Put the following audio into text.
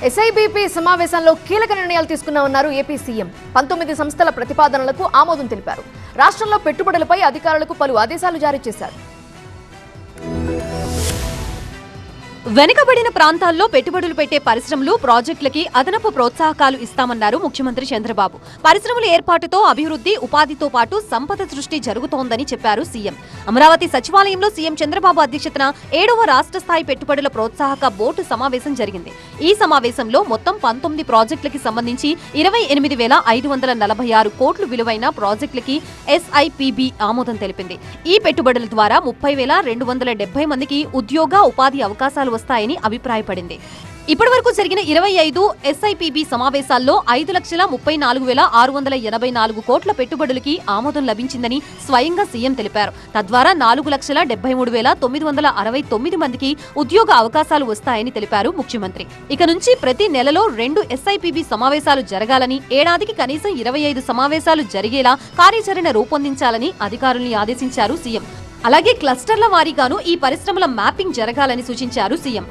SIBP సమావేశంలో కీలక నిర్ణయాలు తీసుకున్నామన్నారు ఏపీ సీఎం. 19 సంస్థల ప్రతిపాదనలకు ఆమోదం తెలిపారు. రాష్ట్రంలో పెట్టుబడులపై అధికారులకు పలు ఆదేశాలు జారీ చేశారు. వెనుకబడిన ప్రాంతాల్లో పెట్టుబడులు పెట్టే పరిశ్రమలు, ప్రాజెక్టులకి అదనపు ప్రోత్సాహకాలు ఇస్తామన్నారు ముఖ్యమంత్రి చంద్రబాబు. పరిశ్రమల ఏర్పాటుతో అభివృద్ధి, ఉపాధితో పాటు సంపద సృష్టి జరుగుతోందని చెప్పారు సీఎం. అమరావతి సచివాలయంలో సీఎం చంద్రబాబు అధ్యక్షతన 7వ రాష్ట్ర స్థాయి పెట్టుబడుల ప్రోత్సాహక బోర్డు సమావేశం జరిగింది. ఈ సమావేశంలో మొత్తం 19 ప్రాజెక్టులకి సంబంధించి 28,546 కోట్లు విలువైన ప్రాజెక్టులకి ఎస్ఐపిబి ఆమోదం తెలిపింది. ఈ పెట్టుబడుల ద్వారా 30,270 మందికి ఉద్యోగ, ఉపాధి అవకాశాలు వస్తాయని అభిప్రాయపడింది. ఇప్పటివరకు జరిగిన 25 ఎస్ఐపిబి సమావేశాల్లో 5,34,684 కోట్ల పెట్టుబడులకి ఆమోదం లభించిందని స్వయంగా సీఎం తెలిపారు. తద్వారా 4,73,969 మందికి ఉద్యోగ అవకాశాలు వస్తాయని తెలిపారు ముఖ్యమంత్రి. ఇక నుంచి ప్రతి నెలలో 2 ఎస్ఐపిబి సమావేశాలు జరగాలని, ఏడాదికి కనీసం 25 సమావేశాలు జరిగేలా కార్యాచరణ రూపొందించాలని అధికారుల్ని ఆదేశించారు సీఎం. అలాగే క్లస్టర్ల వారీగాను ఈ పరిశ్రమల మ్యాపింగ్ జరగాలని సూచించారు సీఎం.